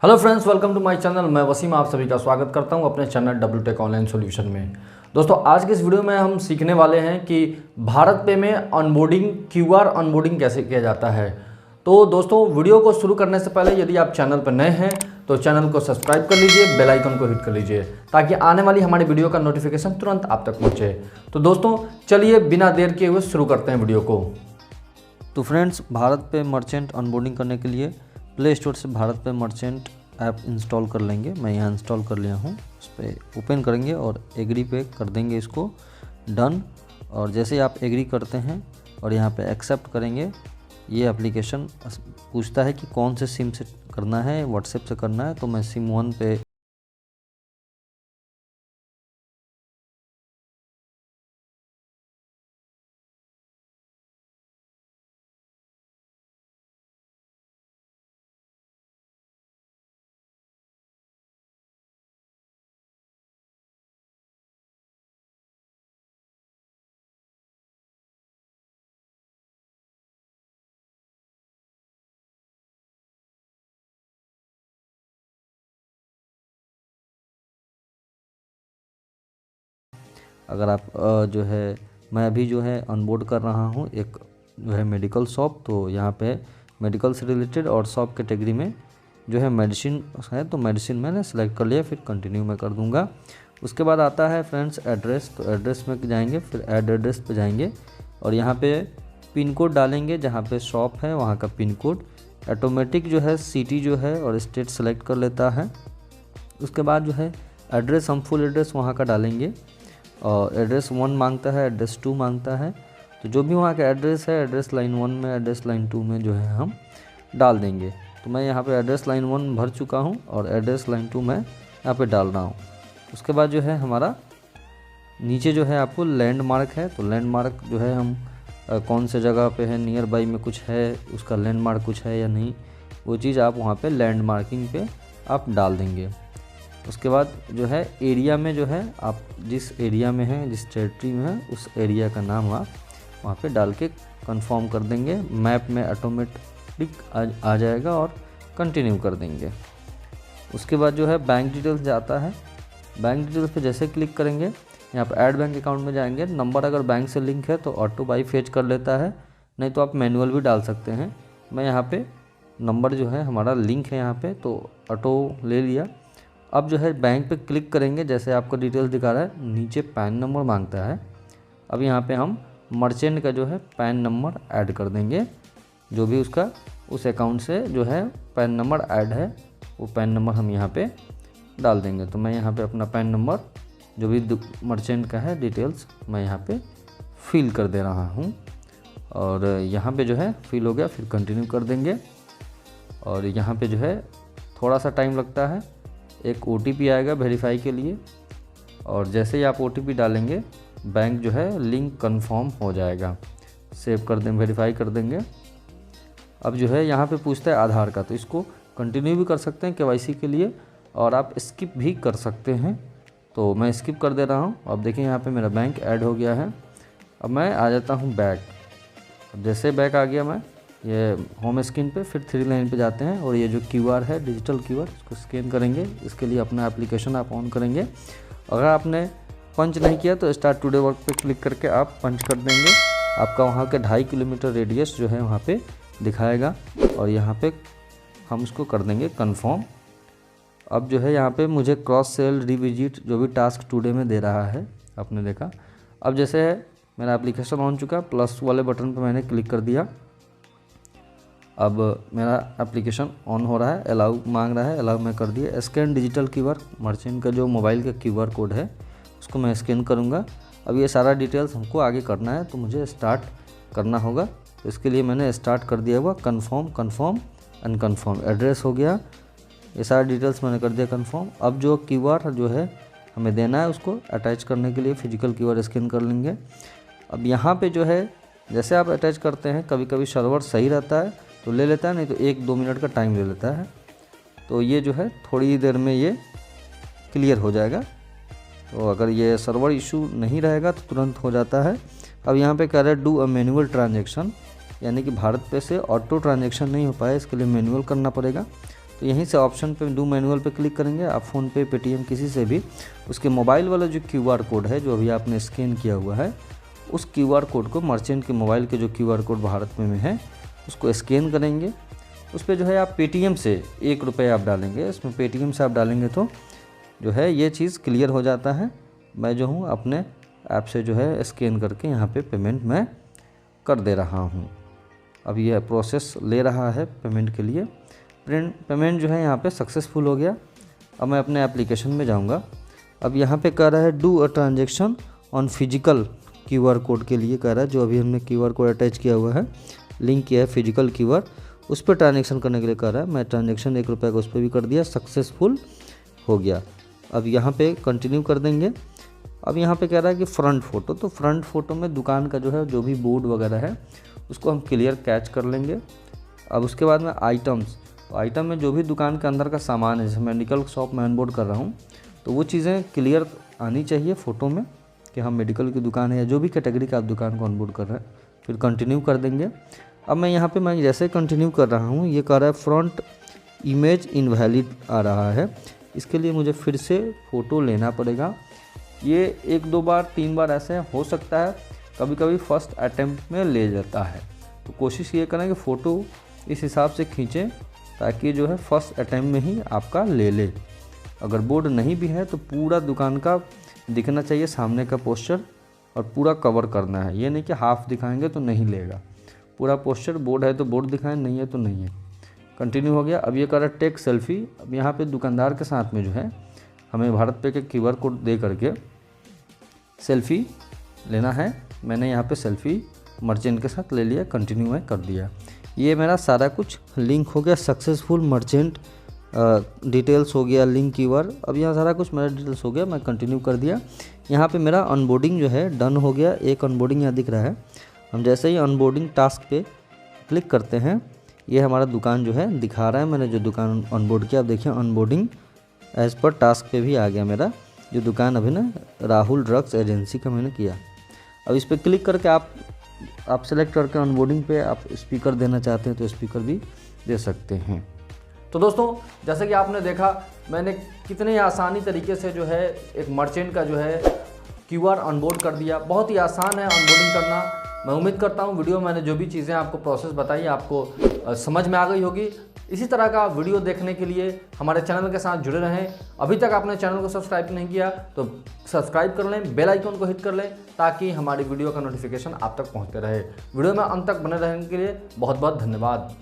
Hello friends, welcome to my channel. मैं वसीम आप सभी का स्वागत करता हूं अपने चैनल WTech ऑनलाइन सॉल्यूशन में। दोस्तों, आज के इस वीडियो में हम सीखने वाले हैं कि भारत पे में ऑनबोर्डिंग QR ऑनबोर्डिंग कैसे किया जाता है। तो दोस्तों, वीडियो को शुरू करने से पहले यदि आप चैनल पर नए हैं तो चैनल को सब्सक्राइब कर लीजिए, बेल आइकन को हिट कर लीजिए ताकि आने वाली हमारी वीडियो का नोटिफिकेशन तुरंत आप तक पहुँचे। तो दोस्तों, चलिए बिना देर किए हुए शुरू करते हैं वीडियो को। तो फ्रेंड्स, भारत पे मर्चेंट ऑनबोर्डिंग करने के लिए प्ले स्टोर से भारत पे मर्चेंट ऐप इंस्टॉल कर लेंगे। मैं यहाँ इंस्टॉल कर लिया हूँ। उस पर ओपन करेंगे और एग्री पे कर देंगे इसको डन। और जैसे ही आप एग्री करते हैं और यहाँ पे एक्सेप्ट करेंगे, ये एप्लीकेशन पूछता है कि कौन से सिम से करना है, व्हाट्सएप से करना है। तो मैं सिम 1 पे अगर आप जो है, मैं अभी जो है ऑनबोर्ड कर रहा हूँ एक जो है मेडिकल शॉप। तो यहाँ पे मेडिकल से रिलेटेड और शॉप कैटेगरी में जो है मेडिसिन है, तो मेडिसिन मैंने सेलेक्ट कर लिया। फिर कंटिन्यू मैं कर दूँगा। उसके बाद आता है फ्रेंड्स एड्रेस। तो एड्रेस में जाएंगे, फिर ऐड एड्रेस पे जाएंगे और यहाँ पे पिन कोड डालेंगे। जहाँ पे शॉप है वहाँ का पिन कोड ऑटोमेटिक जो है सिटी जो है और स्टेट सेलेक्ट कर लेता है। उसके बाद जो है एड्रेस, हम फुल एड्रेस वहाँ का डालेंगे और एड्रेस 1 मांगता है, एड्रेस 2 मांगता है। तो जो भी वहाँ का एड्रेस है, एड्रेस लाइन 1 में, एड्रेस लाइन 2 में जो है हम डाल देंगे। तो मैं यहाँ पे एड्रेस लाइन 1 भर चुका हूँ और एड्रेस लाइन 2 मैं यहाँ पे डाल रहा हूँ। उसके बाद जो है हमारा नीचे जो है आपको लैंडमार्क है। तो लैंडमार्क जो है हम कौन से जगह पे है, नियर बाई में कुछ है, उसका लैंडमार्क कुछ है या नहीं, वो चीज़ आप वहाँ पे लैंडमार्किंग पे आप डाल देंगे। उसके बाद जो है एरिया में जो है आप जिस एरिया में हैं, जिस टेरिटरी में है, उस एरिया का नाम आप वहाँ पे डाल के कंफर्म कर देंगे। मैप में ऑटोमेटिक आ जाएगा और कंटिन्यू कर देंगे। उसके बाद जो है बैंक डिटेल्स जाता है। बैंक डिटेल्स पे जैसे क्लिक करेंगे, यहाँ पर ऐड बैंक अकाउंट में जाएंगे। नंबर अगर बैंक से लिंक है तो ऑटो बाई फेच कर लेता है, नहीं तो आप मैनुअल भी डाल सकते हैं। मैं यहाँ पे नंबर जो है हमारा लिंक है यहाँ पे, तो ऑटो ले लिया। अब जो है बैंक पे क्लिक करेंगे, जैसे आपको डिटेल्स दिखा रहा है, नीचे पैन नंबर मांगता है। अब यहाँ पे हम मर्चेंट का जो है पैन नंबर ऐड कर देंगे। जो भी उसका उस अकाउंट से जो है पैन नंबर ऐड है, वो पैन नंबर हम यहाँ पे डाल देंगे। तो मैं यहाँ पे अपना पैन नंबर जो भी मर्चेंट का है डिटेल्स मैं यहाँ पे फिल कर दे रहा हूँ और यहाँ पे जो है फिल हो गया। फिर कंटिन्यू कर देंगे और यहाँ पे जो है थोड़ा सा टाइम लगता है। एक OTP आएगा वेरीफाई के लिए और जैसे ही आप OTP डालेंगे, बैंक जो है लिंक कंफर्म हो जाएगा। सेव कर दें, वेरीफाई कर देंगे। अब जो है यहाँ पे पूछता है आधार का, तो इसको कंटिन्यू भी कर सकते हैं KYC के लिए और आप स्किप भी कर सकते हैं। तो मैं स्किप कर दे रहा हूँ। अब देखिए यहाँ पे मेरा बैंक ऐड हो गया है। अब मैं आ जाता हूँ बैक। अब जैसे बैक आ गया मैं ये होम स्क्रीन पे, फिर 3 लाइन पे जाते हैं और ये जो QR है डिजिटल QR, इसको स्कैन करेंगे। इसके लिए अपना एप्लीकेशन आप ऑन करेंगे। अगर आपने पंच नहीं किया तो स्टार्ट टुडे वर्क पे क्लिक करके आप पंच कर देंगे। आपका वहाँ के 2.5 किलोमीटर रेडियस जो है वहाँ पे दिखाएगा और यहाँ पे हम उसको कर देंगे कंफर्म। अब जो है यहाँ पे मुझे क्रॉस सेल रिविजिट जो भी टास्क टुडे में दे रहा है, आपने देखा। अब जैसे है मेरा एप्लीकेशन ऑन चुका, प्लस वाले बटन पर मैंने क्लिक कर दिया। अब मेरा एप्लीकेशन ऑन हो रहा है, अलाउ मांग रहा है, अलाउ मैं कर दिया। स्कैन डिजिटल QR, मर्चेंट का जो मोबाइल का QR कोड है उसको मैं स्कैन करूँगा। अब ये सारा डिटेल्स हमको आगे करना है तो मुझे स्टार्ट करना होगा। तो इसके लिए मैंने स्टार्ट कर दिया हुआ confirm, confirm and confirm. Address हो गया, ये सारा डिटेल्स मैंने कर दिया कन्फर्म। अब जो QR जो है हमें देना है उसको अटैच करने के लिए फिजिकल QR स्कैन कर लेंगे। अब यहाँ पे जो है जैसे आप अटैच करते हैं, कभी कभी सर्वर सही रहता है तो ले लेता है, नहीं तो 1-2 मिनट का टाइम ले लेता है। तो ये जो है थोड़ी देर में ये क्लियर हो जाएगा। तो अगर ये सर्वर इशू नहीं रहेगा तो तुरंत हो जाता है। अब यहाँ पे कह रहा है डू अ मैनुअल ट्रांजैक्शन, यानी कि भारत पे से ऑटो ट्रांजैक्शन नहीं हो पाया, इसके लिए मैनुअल करना पड़ेगा। तो तो यहीं से ऑप्शन पे डू मैनुअल पे क्लिक करेंगे। आप फ़ोनपे, पेटीएम किसी से भी उसके मोबाइल वाला जो QR कोड है जो अभी आपने स्कैन किया हुआ है, उस QR कोड को मर्चेंट के मोबाइल के जो QR कोड भारत में है उसको स्कैन करेंगे। उस पर जो है आप पेटीएम से 1 रुपये आप डालेंगे, इसमें पेटीएम से आप डालेंगे तो जो है ये चीज़ क्लियर हो जाता है। मैं जो हूँ अपने ऐप से जो है स्कैन करके यहाँ पे पेमेंट मैं कर दे रहा हूँ। अब यह प्रोसेस ले रहा है पेमेंट के लिए। पेमेंट जो है यहाँ पे सक्सेसफुल हो गया। अब मैं अपने एप्लीकेशन में जाऊँगा। अब यहाँ पे कह रहा है do a transaction on physical QR code के लिए कह रहा है, जो अभी हमने QR कोड अटैच किया हुआ है, लिंक किया है फिजिकल QR, उस पर ट्रांजेक्शन करने के लिए कह रहा है। मैं ट्रांजेक्शन 1 रुपये का उस पर भी कर दिया, सक्सेसफुल हो गया। अब यहाँ पे कंटिन्यू कर देंगे। अब यहाँ पे कह रहा है कि फ्रंट फ़ोटो, तो फ्रंट फ़ोटो में दुकान का जो है जो भी बोर्ड वगैरह है उसको हम क्लियर कैच कर लेंगे। अब उसके बाद में आइटम्स, आइटम में जो भी दुकान के अंदर का सामान है, जैसे मेडिकल शॉप में ऑनबोर्ड कर रहा हूँ तो वो चीज़ें क्लियर आनी चाहिए फ़ोटो में कि हम मेडिकल की दुकान है या जो भी कैटेगरी का आप दुकान को ऑनबोर्ड कर रहे हैं। फिर कंटिन्यू कर देंगे। अब मैं यहाँ पे मैं जैसे कंटिन्यू कर रहा हूँ, ये कह रहा है फ्रंट इमेज इनवैलिड आ रहा है। इसके लिए मुझे फिर से फ़ोटो लेना पड़ेगा। ये 1-2 बार 3 बार ऐसे हो सकता है, कभी कभी फर्स्ट अटैम्प्ट में ले जाता है। तो कोशिश ये करें कि फ़ोटो इस हिसाब से खींचें ताकि जो है फर्स्ट अटैम्प्ट में ही आपका ले ले। अगर बोर्ड नहीं भी है तो पूरा दुकान का दिखना चाहिए, सामने का पोस्चर, और पूरा कवर करना है। ये नहीं कि हाफ दिखाएंगे तो नहीं लेगा, पूरा पोस्चर, बोर्ड है तो बोर्ड दिखाएं, नहीं है तो नहीं है। कंटिन्यू हो गया। अब ये कर रहा है टेक सेल्फी। अब यहाँ पे दुकानदार के साथ में जो है हमें भारत पे के QR कोड दे करके सेल्फी लेना है। मैंने यहाँ पे सेल्फी मर्चेंट के साथ ले लिया, कंटिन्यू मैं कर दिया। ये मेरा सारा कुछ लिंक हो गया सक्सेसफुल, मर्चेंट डिटेल्स हो गया, लिंक QR। अब यहाँ सारा कुछ मेरा डिटेल्स हो गया, मैं कंटिन्यू कर दिया। यहाँ पे मेरा अनबोर्डिंग जो है डन हो गया। एक अनबोर्डिंग यहाँ दिख रहा है। हम जैसे ही अनबोर्डिंग टास्क पे क्लिक करते हैं, ये हमारा दुकान जो है दिखा रहा है। मैंने जो दुकान अनबोर्ड किया, आप देखिए अनबोर्डिंग एज पर टास्क पे भी आ गया मेरा जो दुकान अभी ना राहुल ड्रग्स एजेंसी का मैंने किया। अब इस पर क्लिक करके आप सेलेक्ट करके अनबोर्डिंग पे आप स्पीकर देना चाहते हैं तो स्पीकर भी दे सकते हैं। तो दोस्तों, जैसे कि आपने देखा मैंने कितने आसानी तरीके से जो है एक मर्चेंट का जो है QR ऑनबोर्ड कर दिया। बहुत ही आसान है ऑनबोर्डिंग करना। मैं उम्मीद करता हूँ वीडियो मैंने जो भी चीज़ें आपको प्रोसेस बताई आपको समझ में आ गई होगी। इसी तरह का वीडियो देखने के लिए हमारे चैनल के साथ जुड़े रहें। अभी तक आपने चैनल को सब्सक्राइब नहीं किया तो सब्सक्राइब कर लें, बेल आइकन को हिट कर लें ताकि हमारी वीडियो का नोटिफिकेशन आप तक पहुँचते रहे। वीडियो में अंत तक बने रहने के लिए बहुत बहुत धन्यवाद।